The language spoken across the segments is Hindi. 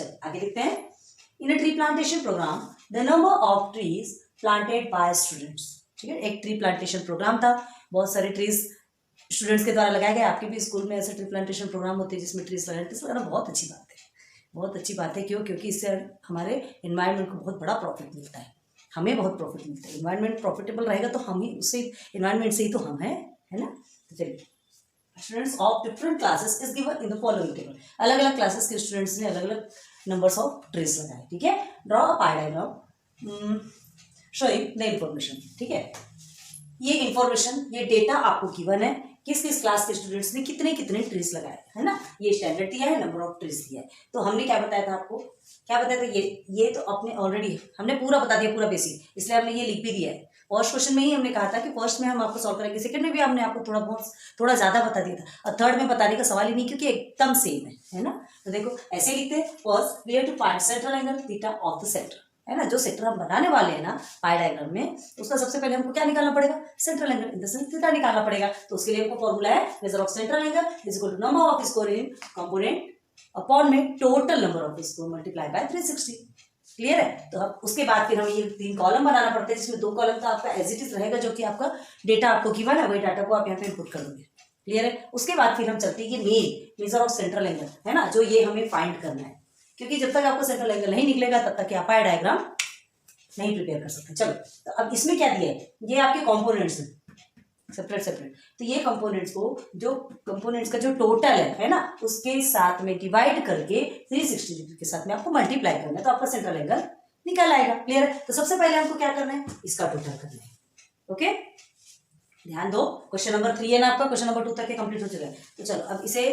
चलो आगे देखते हैं। In a tree plantation programme the number of trees planted by students, ठीक है, एक ट्री प्लांटेशन प्रोग्राम था, बहुत सारे ट्रीज स्टूडेंट्स के द्वारा लगाए गए। आपके भी स्कूल में ऐसे ट्री प्लांटेशन प्रोग्राम होते हैं जिसमें ट्रीज लगाना बहुत अच्छी बात है, बहुत अच्छी बात है। क्यों? क्योंकि इससे हमारे एनवायरनमेंट को बहुत बड़ा प्रॉफिट मिलता है, हमें बहुत प्रॉफिट मिलता है। एनवायरनमेंट प्रॉफिटेबल रहेगा तो हम ही उससे, एनवायरनमेंट से ही तो हम हैं, है ना। तो चलिए, students of different classes is given in the following table. अलग अलग क्लासेस के स्टूडेंट्स ने अलग अलग नंबर्स ऑफ ट्रीज लगाए, ठीक है। Draw a pi diagram showing the information, ठीक है। ये इंफॉर्मेशन, ये डेटा आपको गिवन है, किस किस क्लास के स्टूडेंट्स ने कितने कितने ट्रीज लगाए, है ना। ये स्टैंडर्ड दिया है, नंबर ऑफ ट्रीज दिया है। तो हमने क्या बताया था आपको, क्या बताया था, ये तो अपने ऑलरेडी हमने पूरा बता दिया, पूरा बेसिक, इसलिए हमने ये लिख भी दिया है। फर्स्ट क्वेश्चन में ही हमने कहा था कि फर्स्ट में हम आपको सॉल्व करेंगे, सेकंड में भी हमने आपको थोड़ा ज्यादा बता दिया था, और थर्ड में बताने का सवाल ही नहीं, क्योंकि एकदम सेम है ना। तो देखो ऐसे लिखते हैं, first we have to find central angle theta of the centre, है ना। जो सेक्टर हम बनाने वाले हैं ना पाई डायग्राम में, उसका सबसे पहले हमको क्या निकालना पड़ेगा, central angle in the sense theta निकालना पड़ेगा। तो उसके लिए हमको फॉर्मूला है measure of central angle is equal to number of square in component upon में total number of square multiply by 360। Clear है। तो अब उसके बाद फिर हमें ये 3 कॉलम बनाना पड़ता है, जिसमें 2 कॉलम तो आपका एज इट इज रहेगा, जो कि आपका डेटा आपको गिवन है, वही डाटा को आप यहाँ पे इनपुट कर दोगे। क्लियर है। उसके बाद फिर हम चलते हैं ये मेजर ऑफ सेंट्रल एंगल, है ना, जो ये हमें फाइंड करना है, क्योंकि जब तक आपको सेंट्रल एंगल नहीं निकलेगा तब तक आप पाई डायग्राम नहीं प्रिपेयर कर सकते। चलो, तो अब इसमें क्या दिया है, ये आपके कंपोनेंट्स हैं सेपरेट सेपरेट। तो ये कंपोनेंट्स को, जो कंपोनेंट्स का जो टोटल है ना, उसके साथ में डिवाइड करके 360 डिग्री के साथ में आपको मल्टीप्लाई करना है, तो आपका सेंट्रल एंगल निकल आएगा। क्लियर है। तो सबसे पहले हमको क्या करना है, इसका टोटल करना है। ओके, ध्यान दो, क्वेश्चन नंबर 3 है ना आपका, क्वेश्चन नंबर 2 तक कंप्लीट हो चुका है। तो चलो अब इसे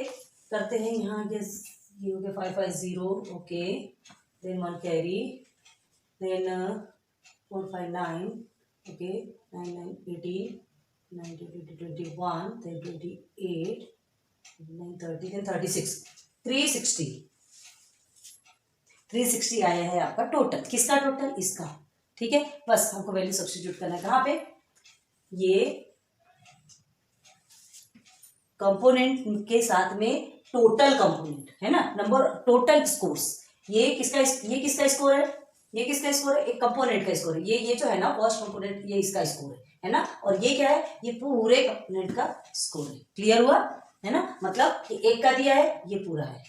करते हैं। यहाँ ये हो गया 550, okay, then 1 carry, then 459, okay, 9 9 18 19 20 21, then 28, 9 30, then 36, 360 आया है आपका टोटल। किसका टोटल, इसका, ठीक है। बस हमको वैल्यू सब्स्टिट्यूट करना है कहाँ पे, ये कंपोनेंट के साथ में टोटल कंपोनेंट, है ना, नंबर टोटल स्कोर्स। ये किसका स्कोर है, ये किसका स्कोर है, एक कंपोनेंट का स्कोर है। ये जो है ना फर्स्ट कंपोनेंट, ये इसका स्कोर है ना। और ये क्या है, ये पूरे कंपोनेंट का स्कोर है। क्लियर हुआ, है ना। मतलब कि एक का दिया है, ये पूरा है,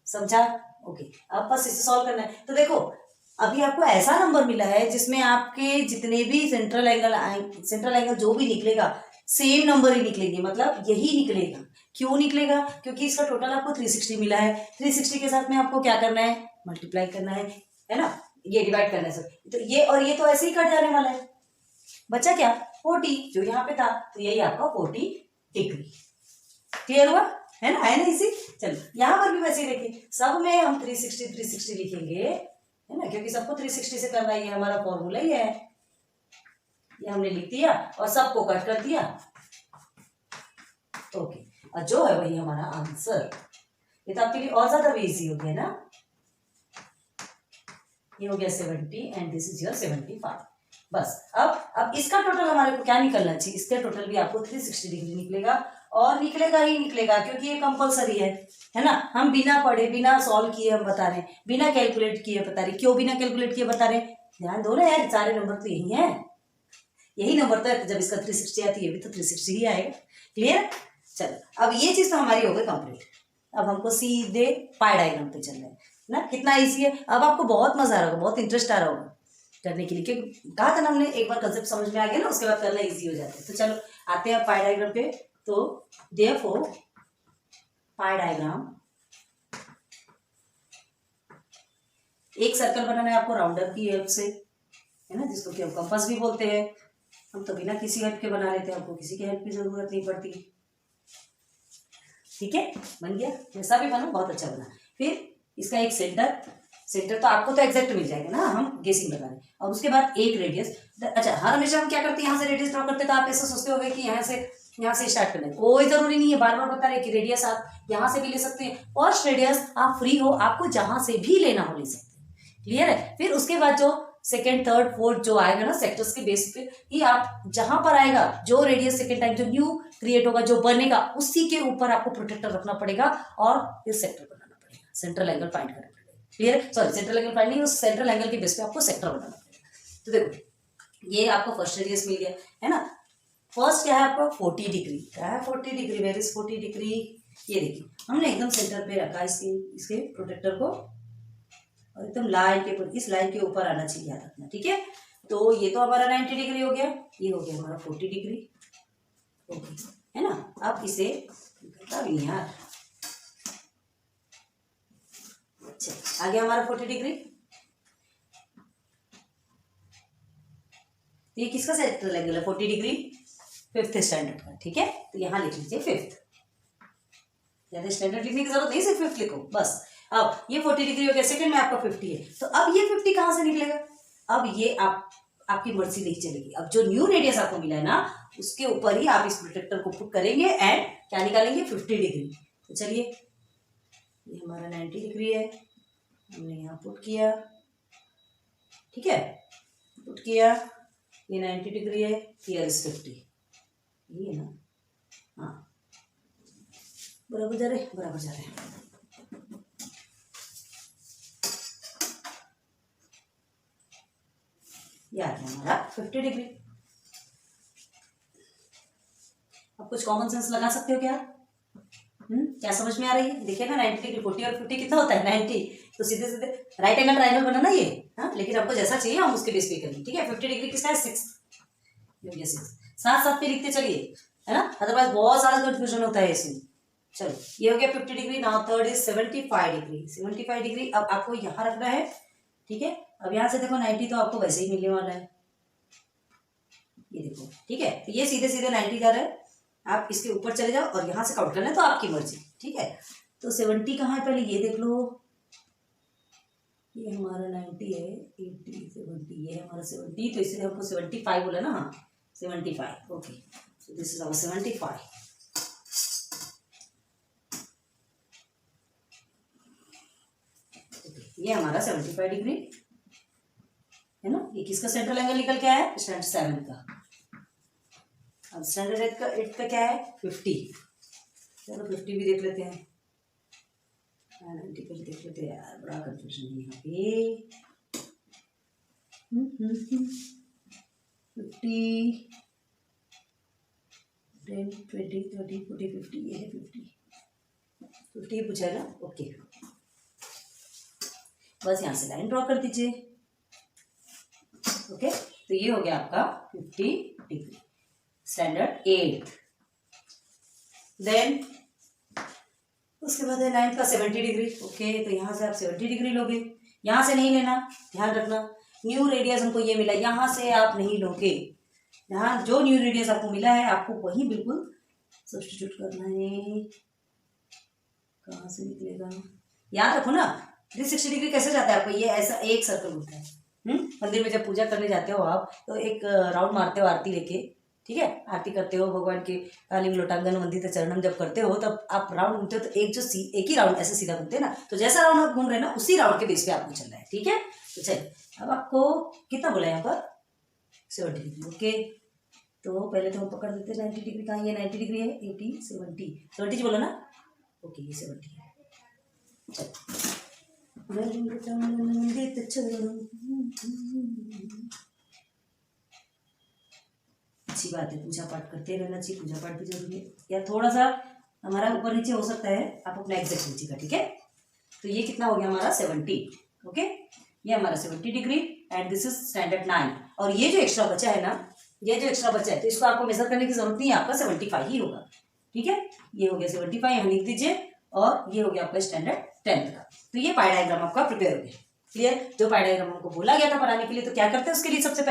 समझा। ओके, अब बस इसे सॉल्व करना है। तो देखो अभी आपको ऐसा नंबर मिला है जिसमें आपके जितने भी सेंट्रल एंगल जो भी निकलेगा सेम नंबर ही निकलेंगे, मतलब यही निकलेगा। क्यों निकलेगा, क्योंकि इसका टोटल आपको 360 मिला है। 360 के साथ में आपको क्या करना है, मल्टीप्लाई करना है ना, ये डिवाइड करना है सब। तो ये और ये तो ऐसे ही कट जाने वाला है, बचा क्या, 40, जो यहाँ पे था। तो यही आपका 40 डिग्री। क्लियर हुआ, है ना, है ना इसी। चलो यहाँ पर भी वैसे ही देखिए, सब में हम 360 लिखेंगे, है ना, क्योंकि सबको 360 से करना ही है, हमारा फॉर्मूला ही है। ये हमने लिख दिया और सबको कट कर दिया। ओके, और जो है वही हमारा आंसर। ये तो आपके लिए और ज्यादा भी इजी हो गया ना। ये हो गया 70 एंड दिस इज योर 75। बस अब इसका टोटल हमारे को क्या निकलना चाहिए, इसका टोटल भी आपको 360 डिग्री निकलेगा, और निकलेगा ही निकलेगा, क्योंकि ये कंपलसरी है ना। हम बिना पढ़े बिना सॉल्व किए हम बता रहे हैं, बिना कैलकुलेट किए बता रहे। क्यों बिना कैलकुलेट किए बता रहे, ध्यान दो ना यार, सारे नंबर तो यही है, यही नंबर तो है। जब इसका 360 आती है भी तो 360 ही आएगा। क्लियर। चलो अब ये चीज तो हमारी हो गई कंप्लीट। अब हमको सीधे पाई डायग्राम पे चलना है ना। कितना इजी है, अब आपको बहुत मजा आ रहा होगा, बहुत इंटरेस्ट आ रहा होगा करने के लिए, क्योंकि कहा था ना हमने, एक बार कंसेप्ट समझ में आ गया ना, उसके बाद करना इजी हो जाता है। तो चलो आते हैं पाई डायग्राम पे। तो देयरफॉर पाई डायग्राम, एक सर्कल बनाना है आपको राउंडर की हेल्प से, है ना, जिसको कि हम कंपास भी बोलते हैं। हम तो बिना किसी हेल्प के बना लेते हैं, आपको किसी की हेल्प की जरूरत नहीं पड़ती। ठीक है, बन गया, जैसा भी बना बहुत अच्छा बना। फिर इसका एक सेंटर तो आपको तो एग्जैक्ट मिल जाएगा ना, हम गेसिंग बता रहे हैं। और उसके बाद एक रेडियस। अच्छा, हर हमेशा हम क्या करते हैं, यहाँ से रेडियस ड्रॉ करते हैं, तो आप ऐसा सोचते होंगे कि यहाँ से स्टार्ट करना है। कोई जरूरी नहीं है, बार बार बता रहे कि रेडियस आप यहाँ से भी ले सकते हैं। फर्स्ट रेडियस आप फ्री हो, आपको जहां से भी लेना हो ले सकते हैं। क्लियर है। फिर उसके बाद जो सेकेंड थर्ड फोर्थ जो आएगा ना सेक्टर्स के बेस पे ही, आप जहां पर आएगा जो रेडियस सेकेंड टाइम जो न्यू क्रिएट होगा, जो बनेगा, उसी के ऊपर आपको प्रोटेक्टर रखना पड़ेगा और इस सेक्टर बनाना पड़ेगा, सेंट्रल एंगल फाइंड करना पड़ेगा। क्लियर है? सॉरी, सेंट्रल एंगल फाइंडिंग, उस सेंट्रल एंगल के बेस पे आपको सेक्टर बनाना पड़ेगा। तो देखो ये आपको फर्स्ट रेडियस मिल गया है ना। फर्स्ट क्या है आपका 40 डिग्री, क्या है 40 डिग्री, वेर इज 40 डिग्री, ये देखिए हमने एकदम सेंटर पे रखा इसके प्रोटेक्टर को, और एकदम लाइन के ऊपर, इस लाइन के ऊपर आना चाहिए, याद रखना, ठीक है। तो ये तो हमारा 90 डिग्री हो गया, ये हो गया हमारा 40 डिग्री, ओके है ना। अब इसे निकलता भी नहीं यार, अच्छा आ गया हमारा 40 डिग्री। तो ये किसका सेंट्रल एंगल है 40 डिग्री, 5th स्टैंडर्ड का, ठीक है। तो यहाँ लिख लीजिए 5th, ज्यादा स्टैंडर्ड लिखने की जरूरत नहीं, सिर्फ 5th लिखो बस। अब ये 40 डिग्री हो गया, सेकंड में आपका 50 है, तो अब ये 50 कहाँ से निकलेगा, अब ये आपकी मर्जी नहीं चलेगी। अब जो न्यू रेडियस आपको मिला है ना, उसके ऊपर ही आप इस प्रोटेक्टर को पुट करेंगे एंड क्या निकालेंगे 50 डिग्री। तो चलिए ये हमारा 90 डिग्री है, हमने यहाँ पुट किया, ठीक है, पुट किया, ये 90 डिग्री है, हियर इज 50, ये ना, हाँ बराबर जा रहे, बराबर जा रहे हैं। ये आ गया हमारा 50 डिग्री। अब कुछ कॉमन सेंस लगा सकते हो क्या? क्या समझ में आ रही है? देखिए ना 90 डिग्री, 40 और 50 कितना होता है 90, तो सीधे सीधे राइट एंगल ट्रायंगल बना ना ये, हाँ, लेकिन आपको जैसा चाहिए हम उसके बेस पे करेंगे, ठीक है। 50 डिग्री किसका है 6, साथ साथ पे लिखते चलिए, है ना, अदरवाइज बहुत सारा कंफ्यूजन होता है इसमें। चलो ये हो गया 50 degree, now third is 75 degree. 75 degree अब आपको यहाँ रखना है, ठीक है। अब यहाँ से देखो 90 तो आपको वैसे ही मिलने वाला है, ये देखो, ठीक है। तो ये सीधे सीधे 90 जा रहा है, आप इसके ऊपर चले जाओ और यहाँ से काउंट करना है तो आपकी मर्जी, ठीक है। तो 70 कहाँ है पहले ये देख लो, ये हमारा 90 है, 80 70, ये हमारा 70, तो इसलिए हमको 75 बोला ना, हाँ 75, okay. So this is our 75। ये हमारा 75 डिग्री है ना। ये किसका सेंट्रल एंगल निकल के आया है, स्टैंडर्ड 7 का। अब स्टैंडर्ड 8 का क्या है 50, चलो 50 भी देख लेते हैं, 90 का देख लेते हैं यार, बड़ा कंफ्यूजन है यहाँ पे। 50 10 20 30 40 50, ये है 50 पूछा ना, ओके। बस यहाँ से लाइन ड्रॉ कर दीजिए, ओके। तो ये हो गया आपका 50 डिग्री, स्टैंडर्ड 8। देन उसके बाद है 9 का 70 डिग्री, ओके। तो यहाँ से आप 70 डिग्री लोगे, यहाँ से नहीं लेना, ध्यान रखना। न्यू रेडियस हमको ये मिला, यहाँ से आप नहीं लोगे, यहाँ जो न्यू रेडियस आपको मिला है आपको वही बिल्कुल सब्स्टिट्यूट करना है। कहाँ से निकलेगा, याद रखो ना 360 डिग्री कैसे जाता है आपको, ये ऐसा एक सर्कल होता है। मंदिर में जब पूजा करने जाते हो आप, तो एक राउंड मारते हो आरती लेके, ठीक है, आरती करते हो भगवान के, कालिंग लोटांगन वंदित चरणम जब करते हो तब आप राउंड घूमते हो, तो एक ही राउंड ऐसे सीधा घूमते हैं ना, तो जैसा राउंड आप घूम रहे हैं ना उसी राउंड के बेस पे आपको चलना है, ठीक है। तो चलिए अब आपको कितना बोला यहाँ पर 70 डिग्री, ओके। तो पहले तो हम पकड़ देते हैं 90 डिग्री, कहाँ ये 90 डिग्री है, 80 70 70 बोला ना, ओके ये 70 है। चलो अच्छी बात है, पूजा पाठ करते रहना चाहिए, पूजा पाठ भी जरूरी है, या थोड़ा सा हमारा ऊपर नीचे हो सकता है, आप अपना एग्जैक्ट लीजिएगा, ठीक है। तो ये कितना हो गया हमारा 70, ओके। ये हमारा 70 degree and this is standard 9। और ये जो एक्स्ट्रा बचा है ना, ये जो एक्स्ट्रा बचा है, तो इसको आपको मेजर करने की जरूरत नहीं है, आपका 75 ही होगा, ठीक है। ये हो गया 75, यहाँ लिख दीजिए, और ये हो गया आपका स्टैंडर्ड 10 का। तो ये पाई डायग्राम आपका प्रिपेयर हो गया, क्लियर। जो पाई डायग्राम हमको बोला गया था बनाने के लिए, तो क्या करते हैं उसके लिए सबसे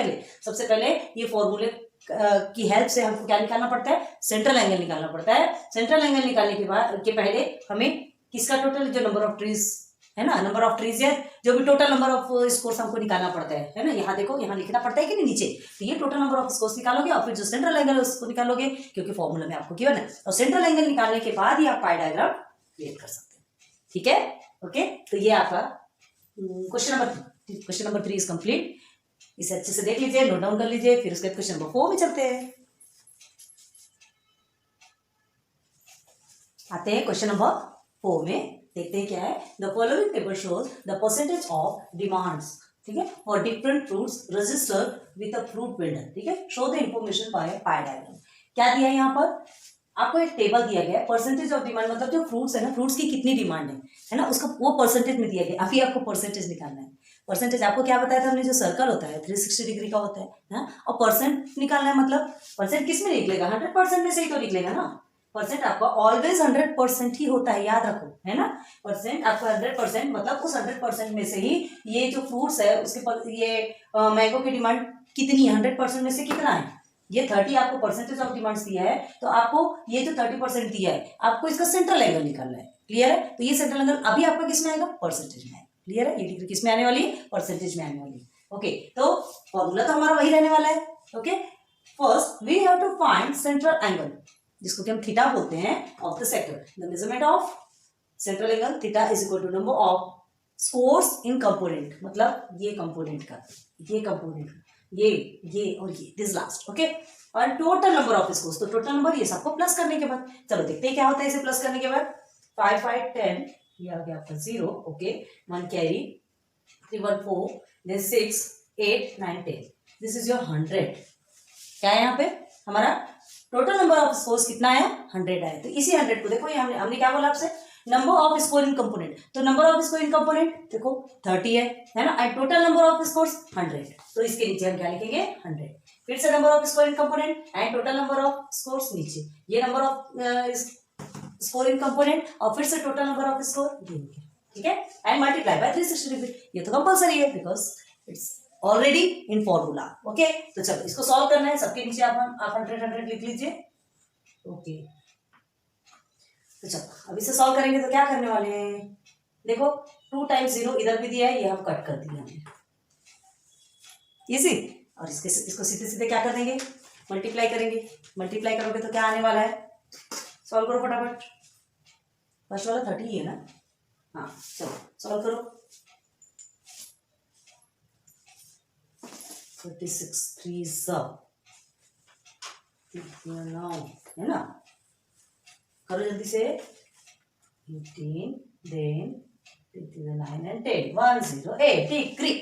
पहले ये फॉर्मूले की हेल्प से हमको क्या निकालना पड़ता है, सेंट्रल एंगल निकालना पड़ता है। सेंट्रल एंगल निकालने के बाद के पहले हमें किसका टोटल, जो नंबर ऑफ ट्रीज है ना, नंबर ऑफ ट्रीज है, जो भी टोटल नंबर ऑफ स्कोर्स हमको निकालना पड़ता है ना, यहाँ देखो यहाँ लिखना पड़ता है कि नहीं नीचे। तो ये टोटल नंबर ऑफ स्कोर्स निकालोगे और फिर जो सेंट्रल एंगल है उसको निकालोगे, क्योंकि फॉर्मूला में आपको गिवन है। और सेंट्रल एंगल निकालने के बाद ही आप पाई डायग्राम क्रिएट कर सकते हैं, ठीक है, ओके। तो ये आपका क्वेश्चन नंबर 3 इज कंप्लीट। इसे अच्छे से देख लीजिए, नोट डाउन कर लीजिए, फिर उसके बाद क्वेश्चन नंबर 4 में चलते हैं। आते हैं क्वेश्चन नंबर 4 में। देखते हैं क्या है। The following table shows the percentage of demands, ठीक है, for different fruits registered with a fruit builder, ठीक है। Show the information by pi diagram. क्या दिया है यहाँ पर, आपको एक टेबल दिया गया है, परसेंटेज ऑफ डिमांड मतलब जो फ्रूट्स है ना, फ्रूट्स की कितनी डिमांड है ना, उसका वो परसेंटेज में दिया गया। अभी आपको परसेंटेज निकालना है। परसेंटेज आपको क्या बताया था हमने, जो सर्कल होता है 360 डिग्री का होता है ना, और परसेंट निकालना है, मतलब परसेंट किस में निकलेगा, 100% में से ही तो निकलेगा ना। परसेंट आपका ऑलवेज 100% ही होता है, याद रखो, है ना। परसेंट आपका 100% मतलब उस 100% में से ही ये जो फ्रूट्स है उसके ये मैंगो की डिमांड कितनी है, 100% में से कितना है, ये 30 आपको परसेंटेज ऑफ डिमांड्स दिया है, तो आपको ये जो 30% दिया है, आपको इसका सेंट्रल एंगल निकालना है। क्लियर है, तो ये सेंट्रल एंगल अभी आपका किस में आएगा, परसेंटेज में आएगा। क्लियर है, ये डिग्री किस में आने वाली है, परसेंटेज में आने वाली है। ओके, तो फॉर्मूला तो हमारा वही रहने वाला है। Okay, first we have to find central angle, जिसको कि हम थीटा बोलते हैं, of the sector. The measurement of central angle theta is equal to number of scores in component, मतलब ये कंपोनेंट का, ये कंपोनेंट का, ये और ये, दिस लास्ट। ओके, और टोटल नंबर ऑफ स्कोर्स, तो टोटल नंबर ये सबको प्लस करने के बाद, चलो देखते हैं क्या होता है इसे प्लस करने के बाद। 5 5 10, ये आ गया आपका 0। Okay, 1 carry, 3 1 4, then 6 8 9 10, this is your 100। क्या है यहाँ पे हमारा टोटल नंबर ऑफ स्कोर्स कितना है, 100 आया। तो इसी 100 को देखो, ये हमने क्या बोला आपसे, number of score in component, तो number of score in component देखो 30 है ना, and total number of scores 100, तो इसके नीचे हम क्या लिखेंगे, 100। फिर से number of score in component and total number of scores नीचे, ये number of score in component, और फिर से टोटल नंबर ऑफ स्कोर, ठीक है, एंड मल्टीप्लाई बाय 360 डिग्री। ये तो कंपल्सरी है because it's already in formula. Okay, तो चलो इसको सॉल्व करना है, सबके नीचे आप 100 लिख लीजिए। ओके, तो चलो अब इसे सॉल्व करेंगे तो क्या करने वाले हैं, देखो 2 टाइम्स 0 इधर भी दिया है, ये हम कट कर दिया हमने, इजी। और इसको सीधे सीधे क्या कर देंगे, मल्टीप्लाई करेंगे। मल्टीप्लाई करोगे तो क्या आने वाला है, सॉल्व करो फटाफट। फर्स्ट वाला 30 ही है ना, हाँ चलो सॉल्व करो। 36 3 है ना, करो जल्दी से। 18 देन 9 एंड 10 108 डिग्री।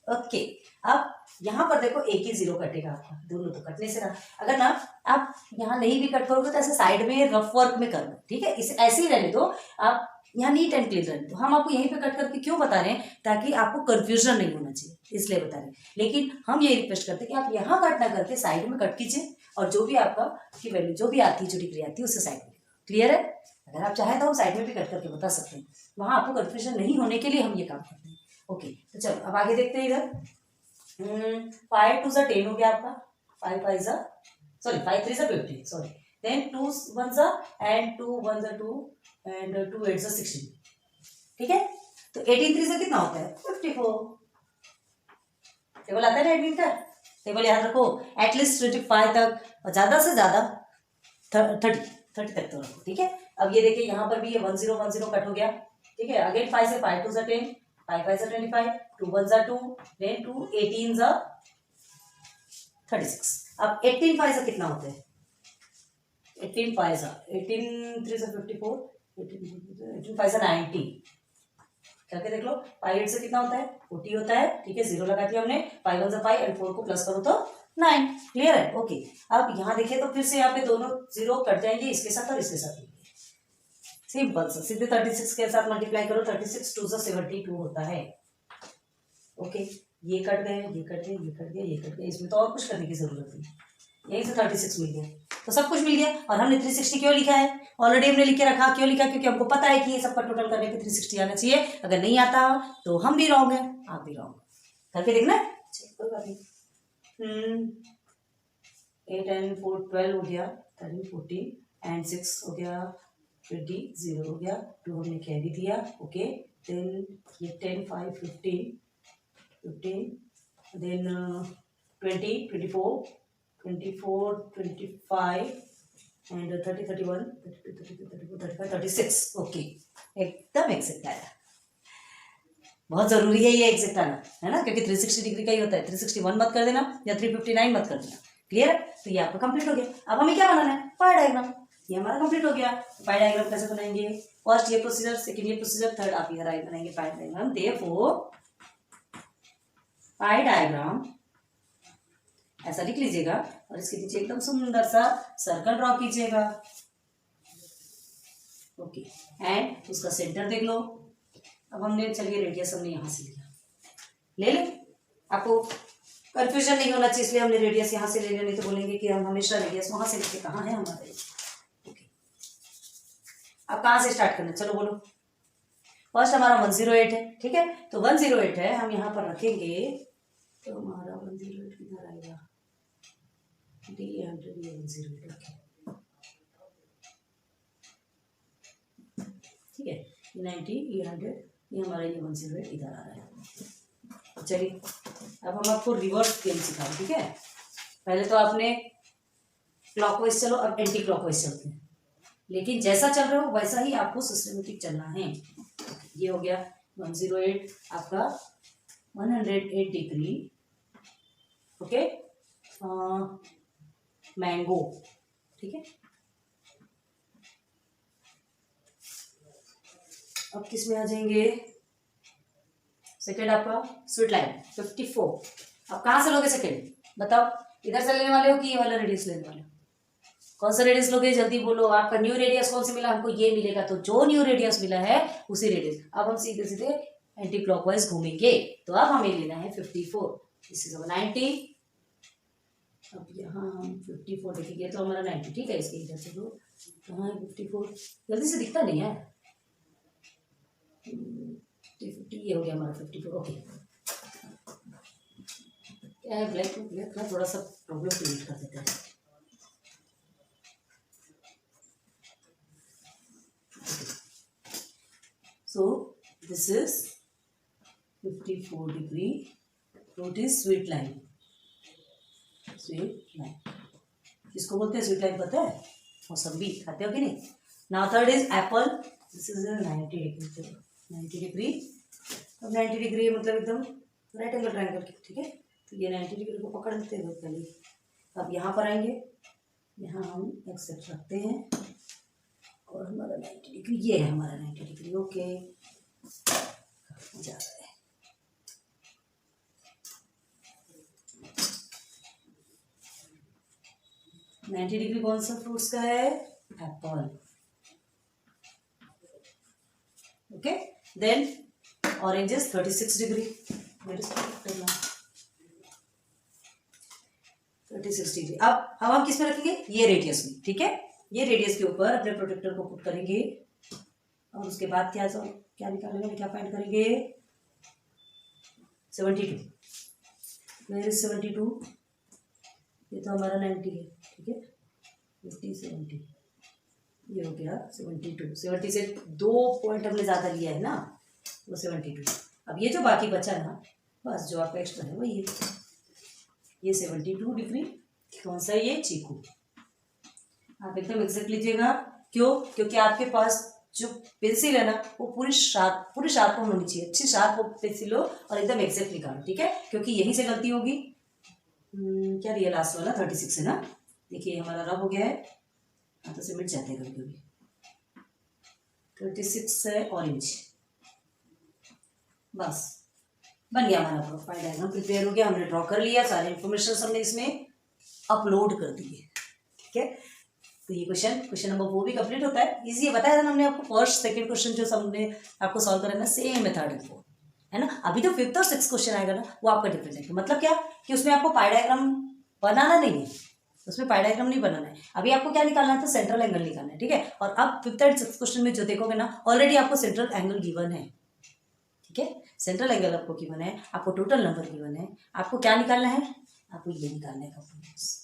ओके, अब यहाँ पर देखो एक ही 0 कटेगा आपका, दोनों तो कटने से रहा। अगर ना आप यहाँ नहीं भी कट करोगे तो ऐसे साइड में रफ वर्क में करना, ठीक है, इसे ऐसे ही रहने दो, आप यहाँ नीट एंड क्लीन रहने दो। हम आपको यहीं पे कट करके क्यों बता रहे हैं, ताकि आपको कंफ्यूजन नहीं होना चाहिए, इसलिए बता रहे हैं। लेकिन हम ये रिक्वेस्ट करते हैं कि आप यहाँ कट ना करके साइड में कट कीजिए, और जो भी आपका की वैल्यू जो भी आती है, जो डिग्री आती है, उससे साइड में। क्लियर है, अगर आप चाहें तो हम साइड में भी कट करके बता सकते हैं, वहाँ आपको कंफ्यूजन नहीं होने के लिए हम ये काम करते हैं। ओके, तो चलो अब आगे देखते हैं। इधर 5 2 ज़ा 10 हो गया आपका, 5 5 ज़ा सॉरी 5 3 ज़ा 50 सॉरी, देन 2 1 ज़ा एंड 2 1 ज़ा 2 एंड 2 8 ज़ा 16, ठीक है। तो 18 3 ज़ा कितना होता है, 54। टेबल आता है ना एडमिन का, टेबल याद रखो, एटलीस्ट 25 तक, और ज़्यादा से ज़्यादा 30 तक तो रखो, ठीक है। अब ये देखिए यहाँ पर भी ये 1 0 1 0 कट हो गया, ठीक है। अगेन 5 से 5 2 ज़ा 10, 5 5 ज़ा 25, 2 1 ज़ा 2, देन 2 18 ज़ा 36। अब 18 5 ज़ा कितना होता है, 18 5 ज़ा 18 3 ज़ा 54, 18 5 ज़ा 90, करके देख लो। 5 8 से कितना होता है, 40 होता है, ठीक है। 0 लगा दिया हमने, 5 1 ज़ा 5 एंड 4 को प्लस करो तो 9। क्लियर है, ओके। अब यहाँ देखिए तो फिर से यहाँ पे दोनों 0 कट जाएंगे, इसके साथ और इसके साथ, सिंपल सा, सीधे 36 के साथ मल्टीप्लाई करो, 36 2 ज़ा 72 होता है। ओके, ये कट गए, ये कट गए, ये कट गए, ये कट गए, इसमें तो और कुछ करने की जरूरत नहीं, यहीं से 36 मिल गया, तो सब कुछ मिल गया। और हमने 360 क्यों लिखा है, ऑलरेडी हमने लिख के रखा, क्यों लिखा, क्योंकि हमको पता है कि ये सबका टोटल करने पे 360 आना चाहिए। अगर नहीं आता तो हम भी रॉन्ग है, आप भी रॉन्ग, करके देखना, कोई बात नहीं। 8 एंड 4 12 हो गया, 13 14 एंड 6 हो गया, 20 0 हो गया, 2 हमने कैरी दिया। ओके, देन ये 10 5 15 देन 20 24 24 25 एंड 30 31 32 33 34 35 36। ओके, एकदम एग्जैक्ट आया, बहुत जरूरी है ये एग्जैक्ट आना, है ना, क्योंकि 360 डिग्री का ही होता है। 361 मत कर देना या 359 मत कर देना। क्लियर है, तो ये आपका कंप्लीट हो गया। अब हमें क्या बनाना है, पाई डायग्राम। ये हमारा कंप्लीट हो गया। पाई डायग्राम कैसे बनाएंगे? फर्स्ट ये प्रोसीजर, सेकंड ये प्रोसीजर, थर्ड आप ये बनाएंगे पाई डायग्राम। देयरफॉर पाई डायग्राम ऐसा लिख लीजिएगा और इसके नीचे एकदम सुंदर सा सर्कल ड्रॉ कीजिएगा। ओके, एंड उसका सेंटर देख लो। अब हमने चलिए रेडियस हमने यहां से लिया, ले ले, आपको कंफ्यूजन नहीं होना चाहिए इसलिए हमने रेडियस यहाँ से ले लिया, नहीं तो बोलेंगे कि हम हमेशा रेडियस वहां से लिखे, कहाँ है हमारा। ओके, अब कहाँ से स्टार्ट करना, चलो बोलो। फर्स्ट हमारा 108 है, ठीक है, तो 108 है, हम यहाँ पर रखेंगे तो हमारा 108 किधर आएगा, D100 ये 108 रखें, ठीक है, 90 ये 100 ये हमारा ये 108 इधर आ रहा है। चलिए अब हम आपको रिवर्स गेम सिखा रहे, ठीक है। पहले तो आपने क्लॉकवाइज चलो, अब एंटी क्लॉकवाइज चलते हैं, लेकिन जैसा चल रहे हो वैसा ही आपको सिस्टमेटिक चलना है। ये हो गया 108 आपका 108 डिग्री, ओके, मैंगो, ठीक है। अब किस में आ जाएंगे, सेकेंड आपका स्वीट लाइन 54। अब कहाँ से लोगे सेकेंड, बताओ, इधर से लेने वाले हो कि ये वाला रेडियस लेने वाले हो? कौन सा रेडियस लोगे, जल्दी बोलो। आपका न्यू रेडियस कौन से मिला, हमको ये मिलेगा, तो जो न्यू रेडियस मिला है उसी रेडियस। अब हम सीधे सीधे एंटी क्लॉकवाइज घूमेंगे, तो अब हमें लेना है 54, दिस इज 90। अब यहाँ हम 54 लिखेंगे तो हमारा 90, ठीक है। इसके इधर से दो, कहाँ है 54, जल्दी से दिखता नहीं है। 50 ये हो गया हमारा 54, ओके। क्या है, ब्लैक ब्लैक का थोड़ा सा प्रॉब्लम क्रिएट कर देता है। So this is 54 degree, root is sweet line, sweet line, किसको बोलते हैं स्वीट लाइन, पता है? मौसम्बी खाते हो कि नहीं। Now third is Apple, this is 90 degree, 90 degree. अब 90 डिग्री मतलब एकदम राइट एंगल ट्रायंगल की, ठीक है। तो ये 90 डिग्री को पकड़ लेते हैं पहले। अब यहाँ पर आएंगे, यहाँ हम एक्सेप्ट रखते हैं और हमारा 90 डिग्री ये है, हमारा 90 डिग्री, ओके। जा रहा है, नाइन्टी डिग्री कौन सा फ्रूट्स का है, apple, okay. Then oranges 36 degree, 36 degree. अब हम किस में रखेंगे, ये रेडियस में, ठीक है। ये रेडियस के ऊपर अपने प्रोटेक्टर को पुट करेंगे और उसके बाद क्या निकालेंगे, क्या फाइंड करेंगे, 72, वेयर इज 72, ये तो हमारा 90 है, ठीक है। 50 70 ये हो गया 72, 70 से 2 पॉइंट हमने ज़्यादा लिया है ना, वो 72। अब ये जो बाकी बचा ना, बस जो आपका एक्स्ट्रा है वही है, ये 72 डिग्री, कौन सा ये, चीकू। आप एकदम एग्जैक्ट लीजिएगा, क्यों, क्योंकि आपके पास जो पेंसिल है ना वो पूरी शार्प होनी चाहिए, अच्छी शार्प पेंसिल हो और एकदम एग्जैक्ट निकालो, ठीक है, क्योंकि यहीं से गलती होगी। क्या दिया लास्ट वाला 36 है ना, देखिए हमारा रब हो गया है, हाथों से मिट जाते हैं कभी कभी। 36 है ऑरेंज, बस बन गया हमारा प्रोफाइल डायग्राम, प्रिपेयर हो गया, हमने ड्रॉ कर लिया, सारे इन्फॉर्मेशन हमने इसमें अपलोड कर दिए, ठीक है। तो ये क्वेश्चन नंबर 4 भी कंप्लीट होता है, इजी है, बताया था ना हमने आपको। फर्स्ट सेकंड क्वेश्चन जो हमने आपको सॉल्व करना है सेम मेथड है 4, है ना। अभी तो 5th और 6th क्वेश्चन आएगा ना, वो आपका डिफरेंट है। मतलब क्या कि उसमें आपको पाई डायग्राम बनाना नहीं है, उसमें पाई डायग्राम नहीं बनाना है। अभी आपको क्या निकालना है, तो सेंट्रल एंगल निकालना है, ठीक है। और अब 5th एंड 6th क्वेश्चन में जो देखोगे ना, ऑलरेडी आपको सेंट्रल एंगल गिवन है, ठीक है। सेंट्रल एंगल आपको गिवन है, आपको टोटल नंबर गिवन है, आपको क्या निकालना है, आपको ये निकालना है कंपोनेंट्स,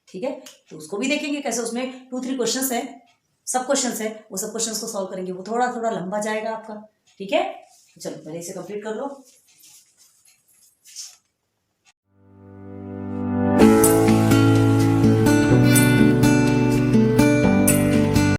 ठीक है। तो उसको भी देखेंगे कैसे, उसमें 2-3 क्वेश्चंस है, सब क्वेश्चंस है, वो सब क्वेश्चंस को सॉल्व करेंगे, वो थोड़ा थोड़ा लंबा जाएगा आपका, ठीक है। चलो पहले इसे कंप्लीट कर लो।